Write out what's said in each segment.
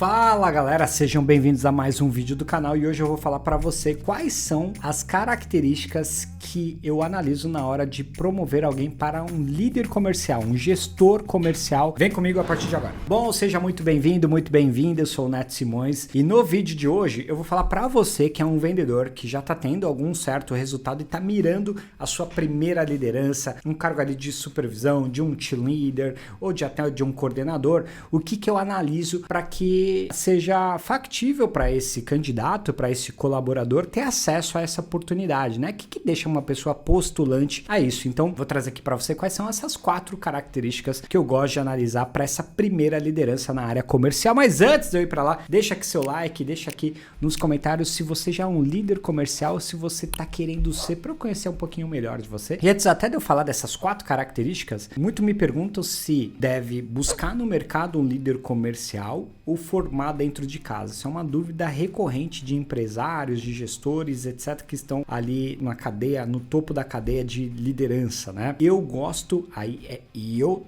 Fala galera, sejam bem-vindos a mais um vídeo do canal e hoje eu vou falar para você quais são as características que eu analiso na hora de promover alguém para um líder comercial, um gestor comercial. Vem comigo a partir de agora. Bom, seja muito bem-vindo, muito bem-vinda, eu sou o Neto Simões e no vídeo de hoje eu vou falar para você que é um vendedor que já está tendo algum certo resultado e está mirando a sua primeira liderança, um cargo ali de supervisão, de um team leader ou até de um coordenador. O que eu analiso para que seja factível para esse candidato, para esse colaborador ter acesso a essa oportunidade, né? O que deixa uma pessoa postulante a isso? Então, vou trazer aqui para você quais são essas 4 características que eu gosto de analisar para essa primeira liderança na área comercial. Mas antes de eu ir para lá, deixa aqui seu like, deixa aqui nos comentários se você já é um líder comercial, se você está querendo ser, para eu conhecer um pouquinho melhor de você. E antes até de eu falar dessas 4 características, muito me perguntam se deve buscar no mercado um líder comercial ou formar dentro de casa. Isso é uma dúvida recorrente de empresários, de gestores, etc, que estão ali na cadeia, no topo da cadeia de liderança, né? Eu gosto,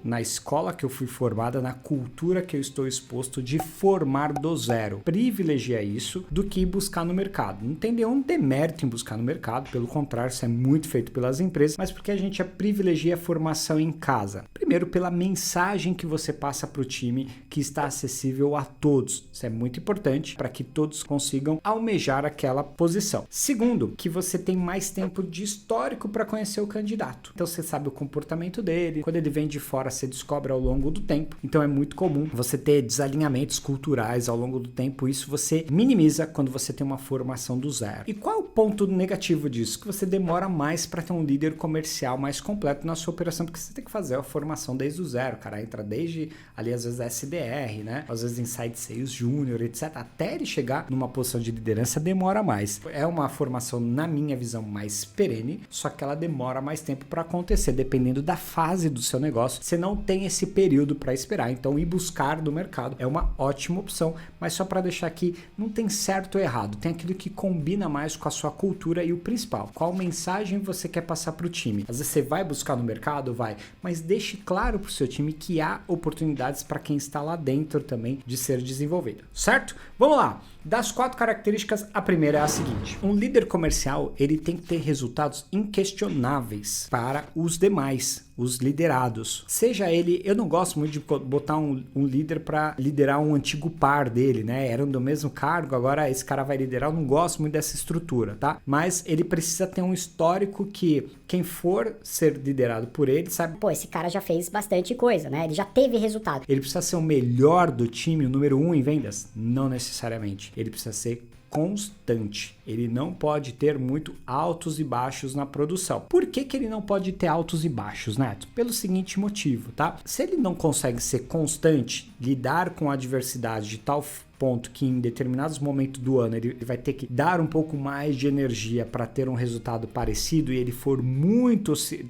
na escola que eu fui formada, na cultura que eu estou exposto de formar do zero. Privilegia isso do que buscar no mercado. Não tem nenhum demérito em buscar no mercado, pelo contrário, isso é muito feito pelas empresas, mas porque a gente privilegia a formação em casa. Primeiro, pela mensagem que você passa para o time que está acessível a todos. Isso é muito importante para que todos consigam almejar aquela posição. Segundo, que você tem mais tempo de histórico para conhecer o candidato. Então você sabe o comportamento dele. Quando ele vem de fora, você descobre ao longo do tempo. Então é muito comum você ter desalinhamentos culturais ao longo do tempo. Isso você minimiza quando você tem uma formação do zero. E qual é o ponto negativo disso? Que você demora mais para ter um líder comercial mais completo na sua operação, porque você tem que fazer a formação desde o zero. O cara entra desde ali às vezes SDR, né? Às vezes Inside Sales Júnior, etc. Até ele chegar numa posição de liderança demora mais. É uma formação, na minha visão, mais perene, só que ela demora mais tempo para acontecer, dependendo da fase do seu negócio. Você não tem esse período para esperar, então ir buscar do mercado é uma ótima opção, mas só para deixar aqui, não tem certo ou errado, tem aquilo que combina mais com a sua cultura e o principal, qual mensagem você quer passar para o time. Às vezes você vai buscar no mercado, vai, mas deixe claro para o seu time que há oportunidades para quem está lá dentro também de ser desenvolvido, certo? Vamos lá! Das 4 características, a primeira é a seguinte: um líder comercial, ele tem que ter resultados inquestionáveis para os demais, os liderados. Seja ele, eu não gosto muito de botar um líder para liderar um antigo par dele, né? Eram do mesmo cargo, agora esse cara vai liderar. Eu não gosto muito dessa estrutura, tá? Mas ele precisa ter um histórico que quem for ser liderado por ele sabe, pô, esse cara já fez bastante coisa, né? Ele já teve resultado. Ele precisa ser o melhor do time, o número 1 em vendas? Não necessariamente. Ele precisa ser constante. Ele não pode ter muito altos e baixos na produção. Por que ele não pode ter altos e baixos, Neto? Pelo seguinte motivo, tá? Se ele não consegue ser constante, lidar com a adversidade de tal ponto que em determinados momentos do ano ele vai ter que dar um pouco mais de energia para ter um resultado parecido e ele for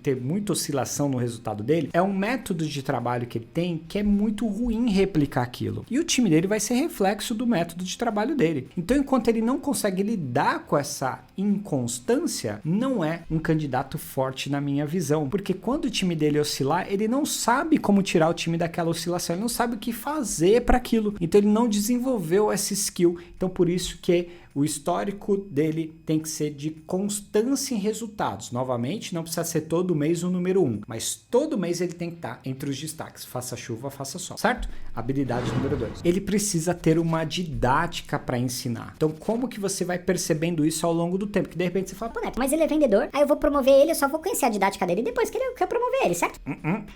ter muita oscilação no resultado dele, é um método de trabalho que ele tem que é muito ruim replicar aquilo. E o time dele vai ser reflexo do método de trabalho dele. Então, enquanto ele não consegue lidar com essa inconstância, não é um candidato forte na minha visão. Porque quando o time dele oscilar, ele não sabe como tirar o time daquela oscilação, ele não sabe o que fazer para aquilo. Então, ele não desenvolveu essa skill. Então, por isso que o histórico dele tem que ser de constância em resultados. Novamente, não precisa ser todo mês o número 1, mas todo mês ele tem que estar entre os destaques. Faça chuva, faça sol, certo? Habilidade número 2. Ele precisa ter uma didática para ensinar. Então, como que você vai percebendo isso ao longo do tempo? Que de repente você fala, pô, Neto, mas ele é vendedor, aí eu vou promover ele, eu só vou conhecer a didática dele depois que eu quero promover ele, certo?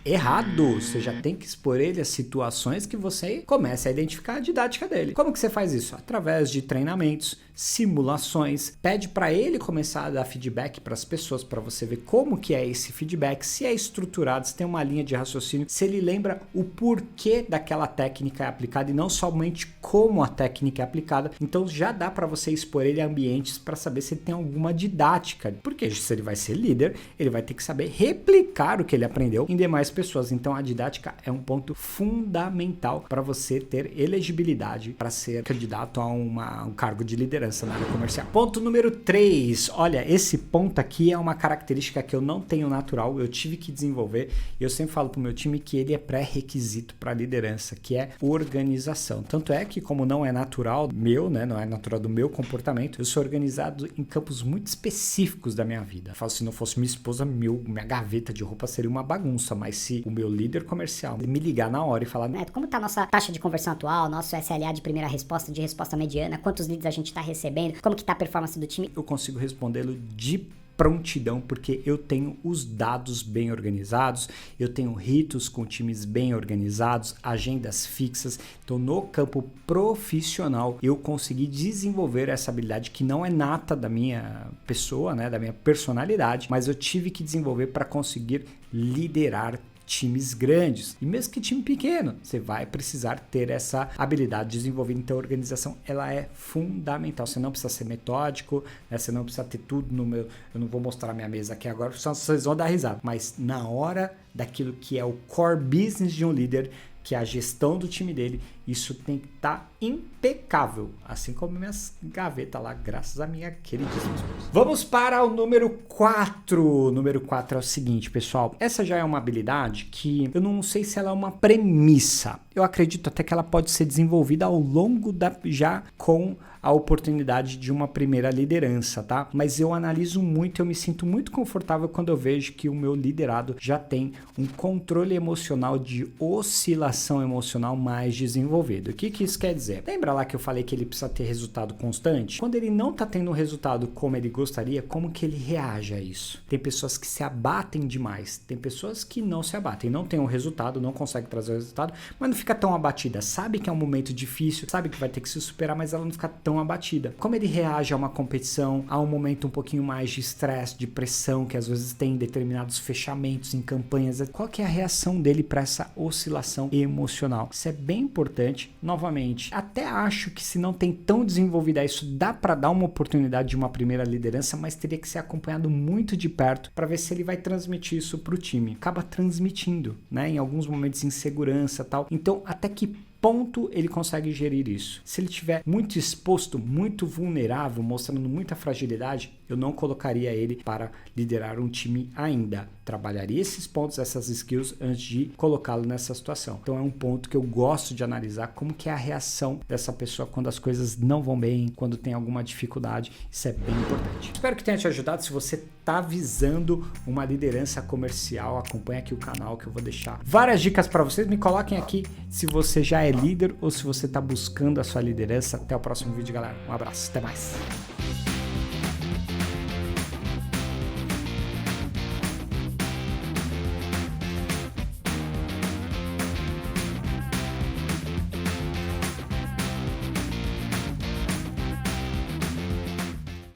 Errado! Você já tem que expor ele a situações que você comece a identificar a didática dele. Como que você faz isso? Através de treinamentos, simulações, pede para ele começar a dar feedback para as pessoas, para você ver como que é esse feedback, se é estruturado, se tem uma linha de raciocínio, se ele lembra o porquê daquela técnica é aplicada e não somente como a técnica é aplicada. Então já dá para você expor ele a ambientes para saber se ele tem alguma didática, porque se ele vai ser líder, ele vai ter que saber replicar o que ele aprendeu em demais pessoas. Então a didática é um ponto fundamental para você ter elegibilidade para ser candidato a um cargo de liderança. liderança na área comercial. Ponto número 3. Olha, esse ponto aqui é uma característica que eu não tenho natural, eu tive que desenvolver. Eu sempre falo pro meu time que ele é pré-requisito para liderança, que é organização. Tanto é que, como não é natural meu, né, não é natural do meu comportamento, eu sou organizado em campos muito específicos da minha vida. Eu falo, se não fosse minha esposa, minha gaveta de roupa seria uma bagunça, mas se o meu líder comercial me ligar na hora e falar, Como tá a nossa taxa de conversão atual, nosso SLA de primeira resposta, de resposta mediana, quantos leads a gente tá recebendo, como que tá a performance do time, eu consigo respondê-lo de prontidão, porque eu tenho os dados bem organizados, eu tenho ritos com times bem organizados, agendas fixas. Então, no campo profissional, eu consegui desenvolver essa habilidade que não é nata da minha pessoa, né, da minha personalidade, mas eu tive que desenvolver para conseguir liderar times grandes. E mesmo que time pequeno, você vai precisar ter essa habilidade desenvolvida. Então a organização, ela é fundamental. Você não precisa ser metódico, né? Você não precisa ter tudo no meu... Eu não vou mostrar minha mesa aqui agora, senão vocês vão dar risada. Mas na hora daquilo que é o core business de um líder, que é a gestão do time dele, isso tem que estar impecável, assim como minhas gavetas lá, graças à minha queridíssima esposa. Vamos para o número 4. O número 4 é o seguinte, pessoal, essa já é uma habilidade que eu não sei se ela é uma premissa. Eu acredito até que ela pode ser desenvolvida ao longo já com a oportunidade de uma primeira liderança, tá? Mas eu analiso muito, eu me sinto muito confortável quando eu vejo que o meu liderado já tem um controle emocional de oscilação emocional mais desenvolvido. O que isso quer dizer? Lembra lá que eu falei que ele precisa ter resultado constante? Quando ele não tá tendo um resultado como ele gostaria, como que ele reage a isso? Tem pessoas que se abatem demais, tem pessoas que não se abatem, não tem um resultado, não consegue trazer o resultado, mas não fica tão abatida, sabe que é um momento difícil, sabe que vai ter que se superar, mas ela não fica tão abatida. Como ele reage a uma competição, a um momento um pouquinho mais de estresse, de pressão, que às vezes tem determinados fechamentos em campanhas, qual que é a reação dele para essa oscilação emocional? Isso é bem importante. Novamente, até acho que se não tem tão desenvolvida isso, dá para dar uma oportunidade de uma primeira liderança, mas teria que ser acompanhado muito de perto para ver se ele vai transmitir isso para o time. Acaba transmitindo, né? Em alguns momentos insegurança, tal. Então, até que ponto ele consegue gerir isso? Se ele estiver muito exposto, muito vulnerável, mostrando muita fragilidade, eu não colocaria ele para liderar um time ainda. Trabalharia esses pontos, essas skills, antes de colocá-lo nessa situação. Então é um ponto que eu gosto de analisar, como que é a reação dessa pessoa quando as coisas não vão bem, quando tem alguma dificuldade. Isso é bem importante. Espero que tenha te ajudado. Se você está visando uma liderança comercial, acompanha aqui o canal que eu vou deixar várias dicas para vocês. Me coloquem aqui se você já é líder ou se você está buscando a sua liderança. Até o próximo vídeo, galera. Um abraço, até mais.